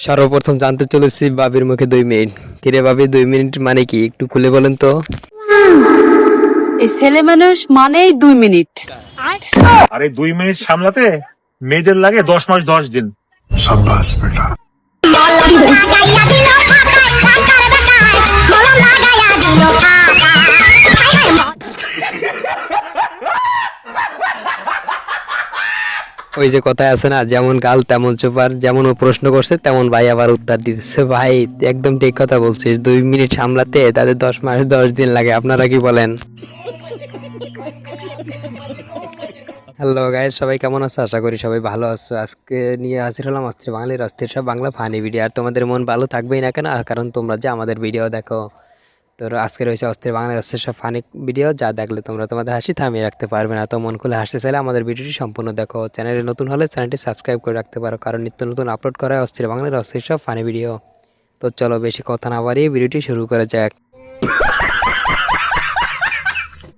সর্বপ্রথম জানতে চলেছি বাবির মুখে 2 মিনিট। কিরে বাবি, 2 মিনিট মানে কি একটু খুলে বলেন তো? এই ছেলে মানুষ মানেই 2 মিনিট। আরে 2 মিনিট সামলাতে মেয়েদের লাগে 10 মাস 10 দিন। ওই যে কথায় আছে না, যেমন গাল তেমন চোপার, যেমন ও প্রশ্ন করছে তেমন ভাই আবার উত্তর দিতেছে। ভাই একদম ঠিক কথা বলছিস, 2 মিনিট সামলাতে তাদের 10 মাস 10 দিন লাগে। আপনারা কি বলেন? হ্যালো গাইস, সবাই কেমন আছো? আশা করি সবাই ভালো আছো। আজকে নিয়ে হাজির হলাম অস্থির বাঙালির অস্থির সব বাংলা ফানি ভিডিও। আর তোমাদের মন ভালো থাকবেই না কেন? কারণ তোমরা যে আমাদের ভিডিও দেখো। তো আজকে রয়েছে অস্থির বাংলার অস্থির সব ফানি ভিডিও, যা দেখলে তোমরা তোমাদের হাসি থামিয়ে রাখতে পারবে না। তো মন খুলে হাসতে চাইলে আমাদের ভিডিওটি সম্পূর্ণ দেখো। চ্যানেলে নতুন হলে চ্যানেলটি সাবস্ক্রাইব করে রাখতে পারো, কারণ নিত্য নতুন আপলোড করা হয় অস্থির বাংলার অস্থির সব ফানি ভিডিও। তো চলো বেশি কথা না বাড়িয়ে ভিডিওটি শুরু করা যাক।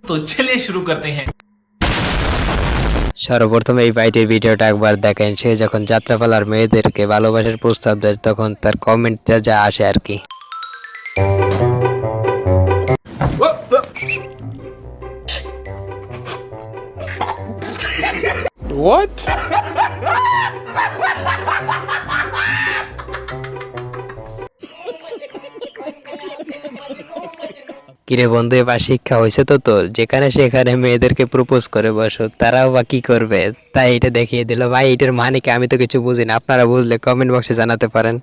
तो चलिए शुरू करते हैं। সর্বপ্রথম এই ভাইটির ভিডিওটা একবার দেখেন। সে যখন যাত্রাপালার মেয়েদেরকে ভালোবাসার প্রস্তাব দেয় তখন তার কমেন্ট যা যা আসে আর কি। What? কিরে বন্ধু, এবার শিক্ষা হয়েছে তো তোর? যেখানে সেখানে মেয়েদেরকে প্রপোজ করে বসো, তারাও বা কি করবে? তাই এটা দেখিয়ে দিল। ভাই এটার মানে কি? আমি তো কিছু বুঝি না, আপনারা বুঝলে কমেন্ট বক্সে জানাতে পারেন।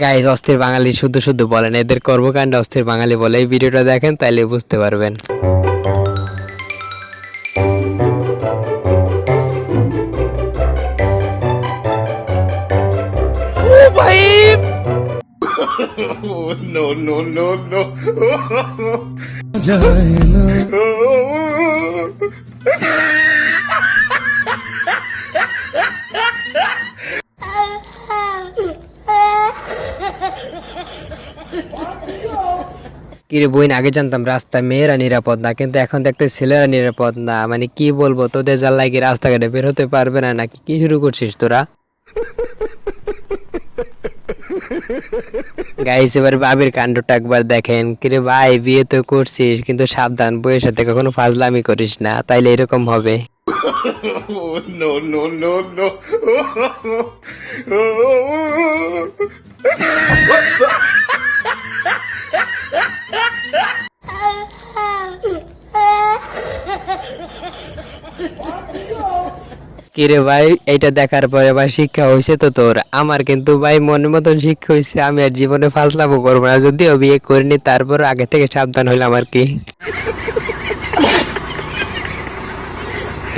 গাইস, অস্থির বাঙালি শুধু শুধু বলেন, এদের কর্মকাণ্ড অস্থির বাঙালি বলে। এই ভিডিওটা দেখেন তাইলে বুঝতে পারবেন। No, no, no, no. কিরে বোন, আগে জানতাম রাস্তায় মেয়েরা নিরাপদ না, কিন্তু এখন দেখতে ছেলেরা নিরাপদ না। মানে কি বলবো, তোদের জ্বালায় কি রাস্তাঘাটে বের হতে পারবে না নাকি? কি শুরু করছিস তোরা? গাইস, এবার বাবির কাণ্ডটা একবার দেখেন। কিরে ভাই, বিয়ে তো করছিস, কিন্তু সাবধান, বউয়ের সাথে কখনো ফাজলামি করিস না, তাইলে এরকম হবে। No, no, no, no. কিরে ভাই, এইটা দেখার পরে ভাই শিক্ষা হয়েছে তো তোর? আমার কিন্তু ভাই মনের মতন শিক্ষা হয়েছে। আমি আর জীবনে ফাজলামো করবো না, যদিও বিয়ে করিনি, তারপর আগে থেকে সাবধান হইলাম আর কি।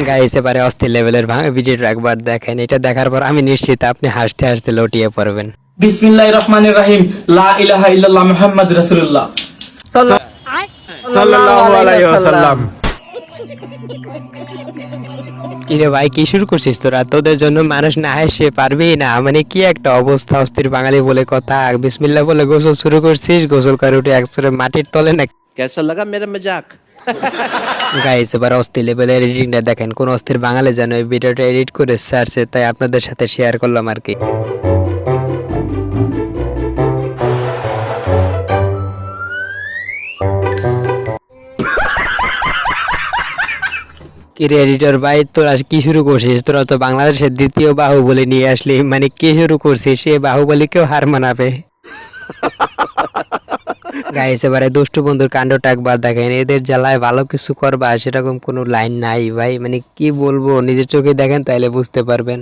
গাইস, এবারে অস্থির লেভেলের ভিডিওটা একবার দেখেন। এটা দেখার পর আমি নিশ্চিত আপনি হাসতে হাসতে লটিয়ে পড়বেন। বিসমিল্লাহির রহমানির রহিম। লা ইলাহা ইল্লাল্লাহ মুহাম্মাদুর রাসূলুল্লাহ সাল্লাল্লাহু আলাইহি ওয়াসাল্লাম। কিরে ভাই, কি শুরু করছিস তোরা? তোদের জন্য মানুষ না হেসে পারবেই না। মানে কি একটা অবস্থা, অস্থির বাঙালি বলে কথা। বিসমিল্লাহ বলে গোসল শুরু করছিস, গোসল করে উঠে একসরে মাটির তলে না। कैसा लगा मेरा मजाक? গাইস, এবার অস্থির লেভেলের এডিটিংটা দেখেন। কোন অস্থির বাঙালি যেন এই ভিডিওটা এডিট করে ছাড়ছে, তাই আপনাদের সাথে শেয়ার করলাম আর কি। কিরে এডিটর ভাই, তোরা কি শুরু করছিস? তোরা তো বাংলাদেশের দ্বিতীয় বাহুবলী নিয়ে আসলি, মানে কি শুরু করছিস? সে বাহুবলীকেও হার মানাবে। গাইস, এবারে দুষ্টু বন্ধুর কাণ্ডটা একবার দেখেন। এদের জ্বালায় ভালো কিছু করবা সেরকম কোনো লাইন নাই ভাই। মানে কি বলবো, নিজের চোখে দেখেন তাইলে বুঝতে পারবেন।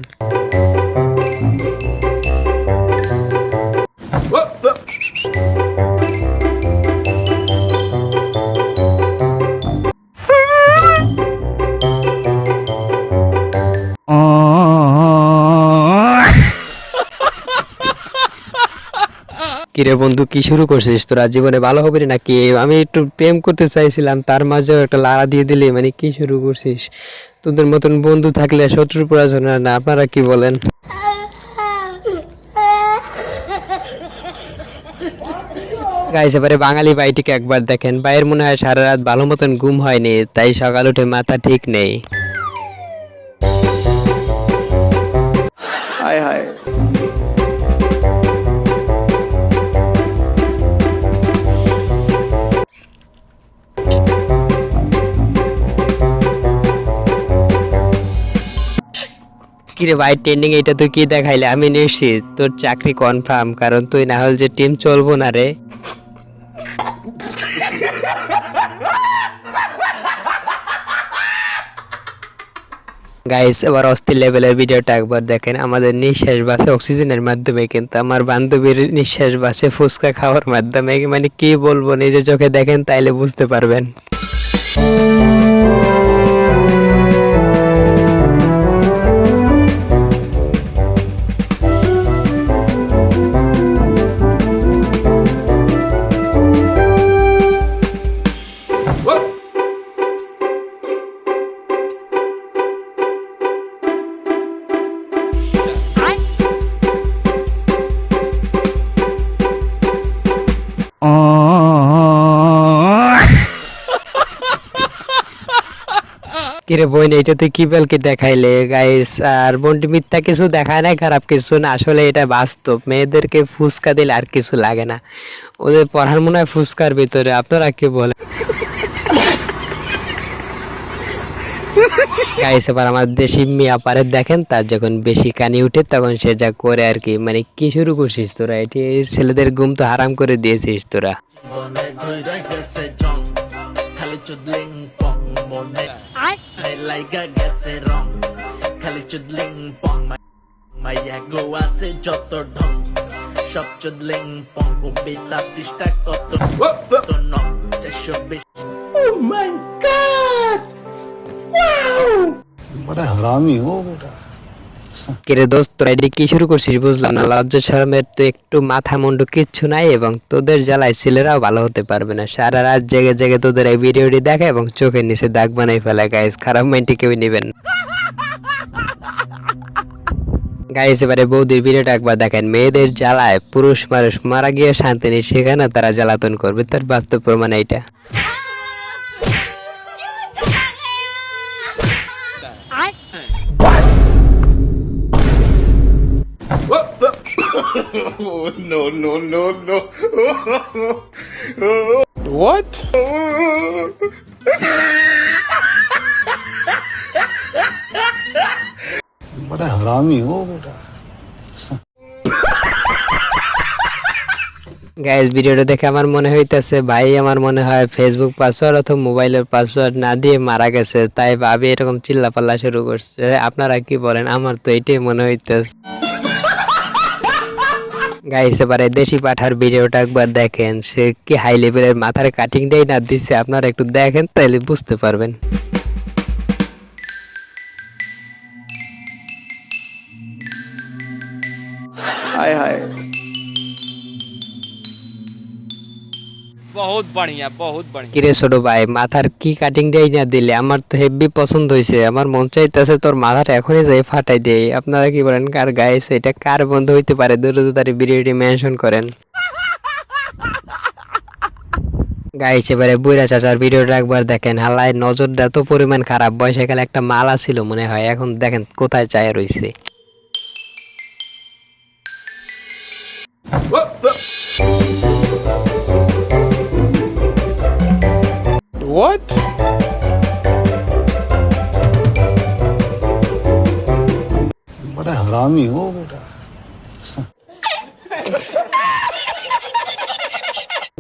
কিরে বন্ধু, কি শুরু করছিস তোরা? জীবনে ভালো হবে নাকি? আমি একটু প্রেম করতে চাইছিলাম, তার মাঝেও একটা লাড়া দিয়ে দিলি। মানে কি শুরু করছিস? তোদের মতন বন্ধু থাকলে শত্রুর প্রয়োজন হয় না। আপনারা কি বলেন? গাইস, এবারে বাঙালি ভাইটিকে একবার দেখেন। ভাইয়ের মনে হয় সারা রাত ভালো মতন ঘুম হয়নি, তাই সকাল উঠে মাথা ঠিক নেই। हाय हाय কিরে ভাই ট্রেন্ডিং এটা তুই কি দেখাইলে? আমি নিশ্চিত তোর চাকরি কনফার্ম, কারণ তুই না হল যে টিম চলবো না রে। গাইস এবার অস্থির লেভেলের ভিডিওটা একবার দেখেন। আমাদের নিঃশ্বাস বাসে অক্সিজেনের মাধ্যমে, কিন্তু আমার বান্ধবীর নিঃশ্বাস বাসে ফুচকা খাওয়ার মাধ্যমে। মানে কি বলবো, নিজে চোখে দেখেন তাইলে বুঝতে পারবেন। কিরে বোন, এটা তুই কি বেলকে দেখাইলে গাইস? আর বোনটি মিথ্যা কিছু দেখায় না, খারাপ কিছু না, আসলে এটা বাস্তব। মেয়েদেরকে ফুসকা দিলে আর কিছু লাগে না, ওদের পড়ার মনে হয় ফুসকার ভিতরে। আপনারা কি বলেন গাইস? এবার আমার দেশি মিয়া পারে দেখেন, তার যখন বেশি কানি উঠে তখন সে যা করে আর কি। মানে কি শুরু করছিস তোরা? এটি ছেলেদের ঘুম তো হারাম করে দিয়েছিস তোরা। बड़ा हरामी हो बेटा কিরে দোস্ত, তোরা এটি কি শুরু করছিস বুঝলাম না। লজ্জা শরমের তো একটু মাথা মুন্ডু কিচ্ছু নাই, এবং তোদের জ্বালায় ছেলেরাও ভালো হতে পারবে না। সারা রাত জেগে জেগে তোদের এই ভিডিওটি দেখে এবং চোখের নিচে দাগ বানাই ফেলে। গাইস খারাপ মাইন্ডে কেউ নিবেন গাইস। এবারে বৌদির ভিডিওটা একবার দেখেন। মেয়েদের জ্বালায় পুরুষ মানুষ মারা গিয়ে শান্তি নেই, সেখানে তারা জ্বালাতন করবে, তার বাস্তব প্রমাণ এইটা। no no no no what बड़ा हरामी हो बेटा গাইস ভিডিওটা দেখে আমার মনে হইতেছে ভাই, আমার মনে হয় ফেসবুক পাসওয়ার্ড অথবা মোবাইলের পাসওয়ার্ড না দিয়ে মারা গেছে, তাই ভাবি এরকম চিল্লাপাল্লা শুরু করছে। আপনারা কি বলেন? আমার তো এটাই মনে হইতেছে। গাইস এবারে দেশি পাঠার ভিডিওটা একবার দেখেন। সে কি হাই লেভেলের মাথার কাটিংটাই না দিচ্ছে, আপনারা একটু দেখেন তাইলে বুঝতে পারবেন। हाय हाय কিরে ছোট ভাই, মাথার কি কাটিংটাই না দিলে? আমার তো হেভি পছন্দ হয়েছে, আমার মন চাইতেছে তোর মাথাটা এখনই যাই ফাটাই দেই। আপনারা কি বলেন? কার গাইস এটা কার বন্ধু হইতে পারে? দ্রুত তার ভিডিওটি মেনশন করেন গাইস। এবারে বুইরা চাচার ভিডিওটা একবার দেখেন। হালায় নজরটা তো পরিমাণ খারাপ, বয়সকালে একটা মালা ছিল মনে হয়, এখন দেখেন কোথায় চায় রইছে। what बड़ा हरामी हो बेटा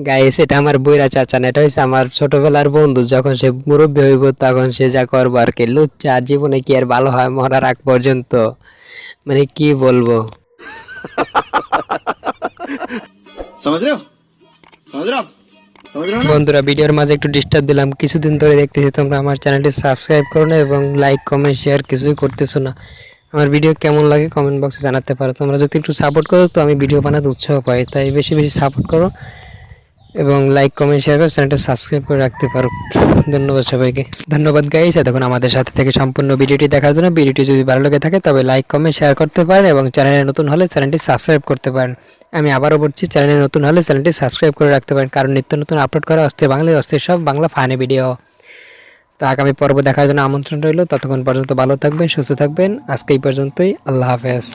গাইস এটা আমার বইরা চাচা না, এটা হচ্ছে আমার ছোটবেলার বন্ধু। যখন সে মুরব্বী হইব তখন সে যা করবো আর কি। লুচ্চা আর জীবনে কি আর ভালো হয় মরার আগ পর্যন্ত? মানে কি বলবো। समझ रहे हो समझ रहे हो समझ रहे हो ना বন্ধুরা ভিডিওর মাঝে একটু ডিস্টার্ব দিলাম, কিছুদিন ধরে দেখতেছি তোমরা আমার চ্যানেলটি সাবস্ক্রাইব করো না এবং লাইক কমেন্ট শেয়ার কিছুই করতেছো না। আমার ভিডিও কেমন লাগে কমেন্ট বক্সে জানাতে পারো। তোমরা যদি একটু সাপোর্ট করো তো আমি ভিডিও বানাতে উৎসাহ পাই, তাই বেশি বেশি সাপোর্ট করো এবং লাইক কমেন্ট শেয়ার করে চ্যানেলটা সাবস্ক্রাইব করে রাখতে পারো। ধন্যবাদ সবাইকে। ধন্যবাদ গাইস এতক্ষণ আমাদের সাথে থেকে সম্পূর্ণ ভিডিওটি দেখার জন্য। ভিডিওটি যদি ভালো লেগে থাকে তবে লাইক কমেন্ট শেয়ার করতে পারেন এবং চ্যানেলে নতুন হলে চ্যানেলটি সাবস্ক্রাইব করতে পারেন। আমি আবারও বলছি, চ্যানেলে নতুন হলে চ্যানেলটি সাবস্ক্রাইব করে রাখতে পারেন, কারণ নিত্য নতুন আপলোড করা অস্থির বাংলায় অস্থির সব বাংলা ফানি ভিডিও। তো আগামী পর্ব দেখার জন্য আমন্ত্রণ রইল। ততক্ষণ পর্যন্ত ভালো থাকবেন, সুস্থ থাকবেন। আজকে এই পর্যন্তই, আল্লাহ হাফেজ।